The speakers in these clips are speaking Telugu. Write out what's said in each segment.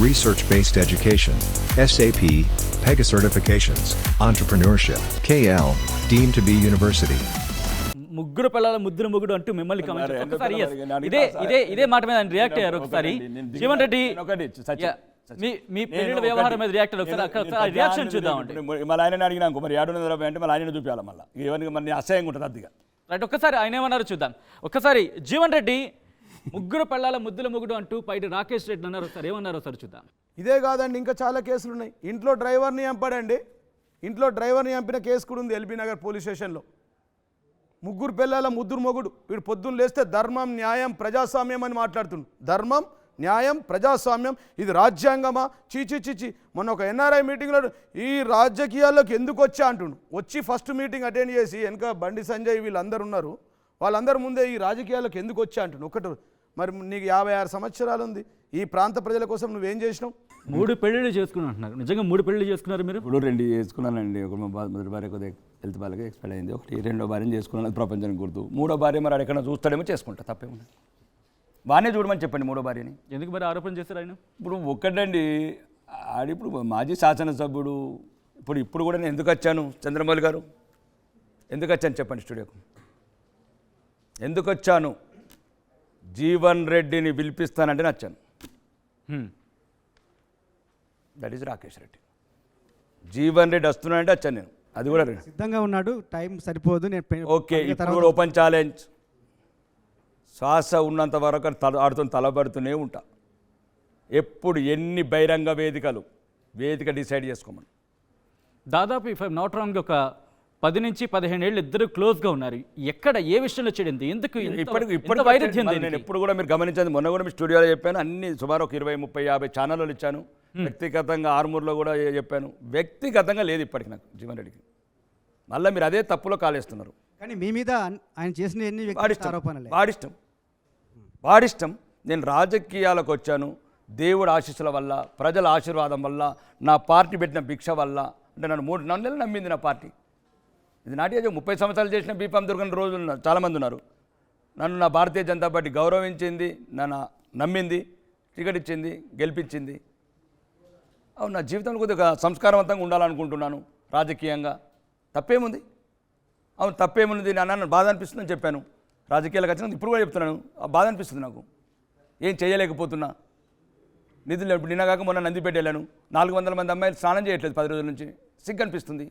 research-based education, SAP, PEGA certifications, entrepreneurship, KL, deemed to be university. ముగ్గురు పిల్లల ముద్దుల ముగ్గుడు అంటూ మిమ్మల్ని comment చేశారు. ఒకసారి yes, ఇదే మాట మీద రియాక్ట్ అయ్యారు. ఒకసారి జీవన్ రెడ్డి మీ పెళ్లి వ్యవహారం మీద రియాక్ట్ అయ్యారు. ఒకసారి రియాక్షన్ చూద్దామండి. మళ్ళీ ఆయన అడిగినా మరి 700 అంటే మళ్ళీ ఆయన చూపించాలి. మళ్ళీ ఇవన్నీ మన అసహ్యంగా ఉంటుంది అదిగా. రైట్, ఒక్కసారి ఆయన ఏమన్నారు చూద్దాం. ఒక్కసారి జీవన్ రెడ్డి ముగ్గురు పిల్లల ముద్దుల ముగ్గుడు అంటూ పైటి రాకేష్ రెడ్డి అన్నారు. ఒకసారి ఏమన్నారు ఒకసారి చూద్దాం. ఇదే కాదండి, ఇంకా చాలా కేసులు ఉన్నాయి. ఇంట్లో డ్రైవర్ని చంపాడండి. ఇంట్లో డ్రైవర్ని చంపిన కేసు కూడా ఉంది ఎల్బీ నగర్ పోలీస్ స్టేషన్లో. ముగ్గురు పిల్లల ముద్దురు మొగుడు. వీడు పొద్దున్న లేస్తే ధర్మం, న్యాయం, ప్రజాస్వామ్యం అని మాట్లాడుతుండు. ధర్మం, న్యాయం, ప్రజాస్వామ్యం, ఇది రాజ్యాంగమా? చీచి. మొన్న ఒక ఎన్ఆర్ఐ మీటింగ్లో ఈ రాజకీయాల్లోకి ఎందుకు వచ్చా అంటుండు. వచ్చి ఫస్ట్ మీటింగ్ అటెండ్ చేసి వెనక బండి సంజయ్ వీళ్ళందరూ ఉన్నారు, వాళ్ళందరి ముందే ఈ రాజకీయాల్లోకి ఎందుకు వచ్చా అంటుండు. ఒకటి మరి నీకు 56 సంవత్సరాలు ఉంది. ఈ ప్రాంత ప్రజల కోసం నువ్వేం చేసినావు? 3 పెళ్ళిళ్ళు చేసుకున్నా అంటున్నారు. నిజంగా 3 పెళ్ళిళ్ళు చేసుకున్నారు మీరు? ఇప్పుడు 2 చేసుకున్నానండి. ఒక మొదటి భార్య కొద్దిగా హెల్త్ బాగా ఎక్స్పైర్ అయింది. ఒకటి 2వ భార్యను చేసుకున్నాను, అది ప్రపంచానికి గుర్తు. 3వ భార్య మరి ఎక్కడ చూస్తాడేమో చేసుకుంటా, తప్పేముంది. బాగానే చూడమని చెప్పండి 3వ భార్యని. ఎందుకు మరి ఆరోపణ చేశారు ఆయన? ఇప్పుడు ఒక్కటండి, ఇప్పుడు మాజీ శాసనసభ్యుడు. ఇప్పుడు కూడా నేను ఎందుకు వచ్చాను చంద్రమౌళి గారు, ఎందుకు వచ్చాను చెప్పండి స్టూడియోకు? ఎందుకు వచ్చాను? జీవన్ రెడ్డిని పిలిపిస్తానంటే నచ్చాను. That is Rakesh Reddy. జీవన్ రెడ్డి వస్తున్నానంటే వచ్చాను నేను. అది కూడా సిద్ధంగా ఉన్నాడు, టైం సరిపోదు. నేను ఓకే, ఇప్పుడు కూడా ఓపెన్ ఛాలెంజ్. శ్వాస ఉన్నంత వరకు ఆడుతూ తలబడుతూనే ఉంటా. ఎప్పుడు ఎన్ని బహిరంగ వేదిక డిసైడ్ చేసుకోమని. దాదాపు ఇఫ్ ఐఎమ్ నాట్ రాంగ్ ఒక 10 నుంచి 15 ఏళ్ళు ఇద్దరు క్లోజ్గా ఉన్నారు. ఎక్కడ ఏ విషయంలో చెడింది? ఎందుకు ఇప్పటికి వైరుధ్యం? నేను ఎప్పుడు కూడా మీరు గమనించండి, మొన్న కూడా మీ స్టూడియోలో చెప్పాను. అన్ని సుమారు ఒక 20, 30, 50 ఛానళ్ళు ఇచ్చాను. వ్యక్తిగతంగా ఆర్మూర్లో కూడా చెప్పాను. వ్యక్తిగతంగా లేదు ఇప్పటికి నాకు జీవన్ రెడ్డికి. మళ్ళీ మీరు అదే తప్పులో కాలేస్తున్నారు. కానీ మీ మీద ఆయన చేసిన ఎన్ని ఆరోపణలు వాడిష్టం. నేను రాజకీయాలకు వచ్చాను దేవుడు ఆశీస్సుల వల్ల, ప్రజల ఆశీర్వాదం వల్ల, నా పార్టీ పెట్టిన భిక్ష వల్ల. అంటే నన్ను 3 నెలలు నమ్మింది నా పార్టీ. ఇది నాటి 30 సంవత్సరాలు చేసిన బీఫామ్ దొరకని రోజులు చాలామంది ఉన్నారు. నన్ను నా భారతీయ జనతా పార్టీ గౌరవించింది, నన్ను నమ్మింది, టికెట్ ఇచ్చింది, గెలిపించింది. అవును, నా జీవితంలో కొద్దిగా సంస్కారవంతంగా ఉండాలనుకుంటున్నాను రాజకీయంగా. తప్పేముంది? అవును, తప్పేముంది. నన్ను బాధ అనిపిస్తుందని చెప్పాను. రాజకీయాలకు వచ్చిన ఇప్పుడు కూడా చెప్తున్నాను, బాధ అనిపిస్తుంది నాకు. ఏం చేయలేకపోతున్నా. నిధులు ఇప్పుడు నిన్నగాక మొన్న నందిపేట వెళ్ళాను. 400 మంది అమ్మాయిలు స్నానం చేయట్లేదు 10 రోజుల నుంచి. సిగ్గు అనిపిస్తుంది.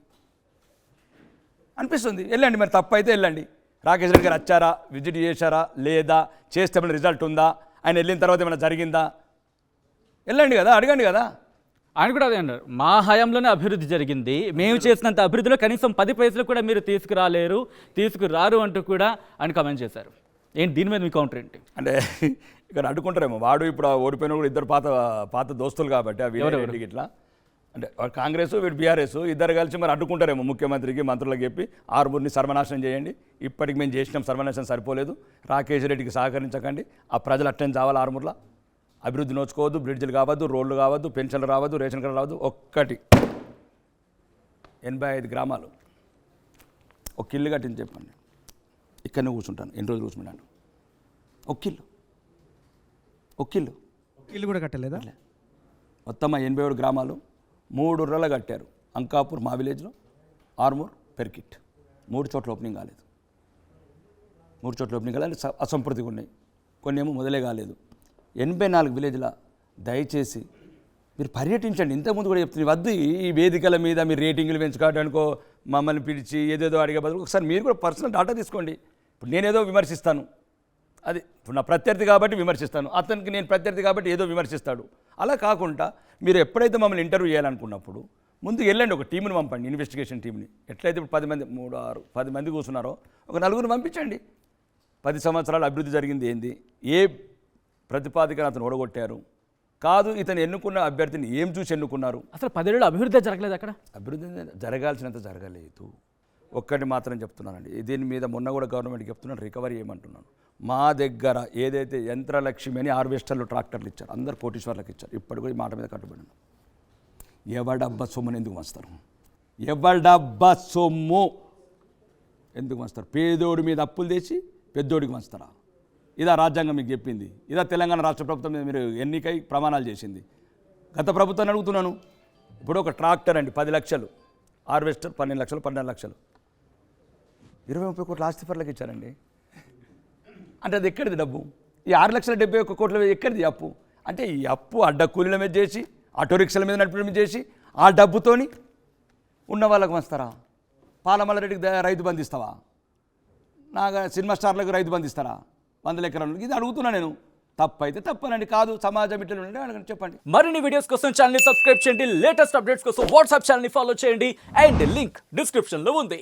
వెళ్ళండి, మరి తప్పు అయితే వెళ్ళండి. రాకేష్ రెడ్డి గారు వచ్చారా, విజిట్ చేశారా లేదా, చేస్తే ఏమైనా రిజల్ట్ ఉందా, ఆయన వెళ్ళిన తర్వాత ఏమైనా జరిగిందా, వెళ్ళండి కదా, అడగండి కదా. ఆయన కూడా అదే అన్నారు, మా హయాంలోనే అభివృద్ధి జరిగింది, మేము చేసినంత అభివృద్ధిలో కనీసం 10 పైసలు కూడా మీరు తీసుకురారు అంటూ కూడా ఆయన కామెంట్ చేశారు. ఏంటి దీని మీద మీ కౌంటర్ ఏంటి? అంటే ఇక్కడ అడ్డుకుంటారేమో. వాడు ఇప్పుడు ఓడిపోయిన కూడా ఇద్దరు పాత దోస్తులు కాబట్టి ఆ వీరెడ్డికి ఇట్లా, అంటే కాంగ్రెస్ వీడు బీఆర్ఎస్ ఇద్దరు కలిసి మరి అడ్డుకుంటారేమో ముఖ్యమంత్రికి, మంత్రులకు చెప్పి ఆర్మూర్ని సర్వనాశనం చేయండి. ఇప్పటికి మేము చేసినాం సర్వనాశనం సరిపోలేదు, రాకేష్ రెడ్డికి సహకరించకండి, ఆ ప్రజలు అట్టని చావాలి, ఆర్మూర్లో అభివృద్ధి నోచుకోవద్దు, బ్రిడ్జిలు కావద్దు, రోడ్లు కావద్దు, పెన్షన్లు రావద్దు, రేషన్ కార్డు రావద్దు. 85 గ్రామాలు ఒక ఇల్లు కట్టించి చెప్పండి. ఇక్కడనే కూర్చుంటాను, ఎన్ని రోజులు కూర్చుంటాను. ఒక ఇల్లు కూడా కట్టలేదా? మొత్తం 87 గ్రామాలు 3 ఊర్లలో కట్టారు. అంకాపూర్ మా విలేజ్లో, ఆర్మూర్, పెర్కిట్ 3 చోట్ల ఓపెనింగ్ కాలేదు. 3 చోట్ల ఓపెనింగ్ కాలేదు, అసంపూర్తిగా ఉన్నాయి. కొన్ని ఏమో మొదలే కాలేదు. 84 విలేజ్ల దయచేసి మీరు పర్యటించండి. ఇంతకుముందు కూడా చెప్తుంది, వద్దు ఈ వేదికల మీద మీరు రేటింగ్లు పెంచుకోవడానికో మమ్మల్ని పిలిచి ఏదేదో అడిగే బదులు ఒకసారి మీరు కూడా పర్సనల్ డాటా తీసుకోండి. ఇప్పుడు నేనేదో విమర్శిస్తాను, అది ఇప్పుడు నా ప్రత్యర్థి కాబట్టి విమర్శిస్తాను, అతనికి నేను ప్రత్యర్థి కాబట్టి ఏదో విమర్శిస్తాడు. అలా కాకుండా మీరు ఎప్పుడైతే మమ్మల్ని ఇంటర్వ్యూ చేయాలనుకున్నప్పుడు ముందుకు వెళ్ళండి, ఒక టీంని పంపండి, ఇన్వెస్టిగేషన్ టీంని. ఎట్లయితే ఇప్పుడు 10 మంది 3, 6, 10 మంది కూర్చున్నారో ఒక 4 పంపించండి. 10 సంవత్సరాలు అభివృద్ధి జరిగింది ఏంది, ఏ ప్రతిపాదికను అతను ఓడగొట్టారు, కాదు ఇతను ఎన్నుకున్న అభ్యర్థిని ఏం చూసి ఎన్నుకున్నారు. అసలు 10 ఏళ్ళు అభివృద్ధి జరగలేదు, అక్కడ అభివృద్ధి జరగాల్సినంత జరగలేదు. ఒక్కటి మాత్రం చెప్తున్నానండి, దీని మీద మొన్న కూడా గవర్నమెంట్కి చెప్తున్నాను, రికవరీ ఏమంటున్నాను. మా దగ్గర ఏదైతే యంత్రలక్ష్మి అని హార్వెస్టర్లు, ట్రాక్టర్లు ఇచ్చారు, అందరు కోటీశ్వర్లకు ఇచ్చారు. ఇప్పటి కూడా ఈ మాట మీద కట్టుబడి. ఎవడబ్బా సొమ్ముని ఎందుకు వస్తారు? ఎవడబ్బా సొమ్ము ఎందుకు వస్తారు? పేదోడి మీద అప్పులు తెచ్చి పెద్దోడికి వస్తారా? ఇదా రాజ్యాంగం మీకు చెప్పింది? ఇదా తెలంగాణ రాష్ట్ర ప్రభుత్వం మీద మీరు ఎన్నికై ప్రమాణాలు చేసింది? గత ప్రభుత్వాన్ని అడుగుతున్నాను. ఇప్పుడు ఒక ట్రాక్టర్ అండి 10 లక్షలు, హార్వెస్టర్ 12 లక్షలు, 14 లక్షలు, 20-30 కోట్ల ఆస్తి పరులకు ఇచ్చారండి. అంటే అది ఎక్కడిది డబ్బు? ఈ 6,71 కోట్ల ఎక్కడిది అప్పు? అంటే ఈ అప్పు అడ్డ కూలీల మీద చేసి, ఆటో రిక్షల మీద నడిపడం మీద చేసి, ఆ డబ్బుతోని ఉన్న వాళ్ళకు వస్తారా? పాలమల్లారెడ్డికి రైతు బంధిస్తావా? నాగా సినిమా స్టార్లకు రైతు బంధిస్తారా 100 ఎకరాలు? ఇది అడుగుతున్నా నేను. తప్పైతే తప్పనండి, కాదు సమాజం ఇట్లా ఉండే అడగండి, చెప్పండి. మరిన్ని వీడియోస్ కోసం ఛానల్ ని సబ్స్క్రైబ్ చేయండి, లేటెస్ట్ అప్డేట్స్ కోసం వాట్సాప్ ఛానల్ ని ఫాలో చేయండి, అండ్ లింక్ డిస్క్రిప్షన్ లో ఉంది.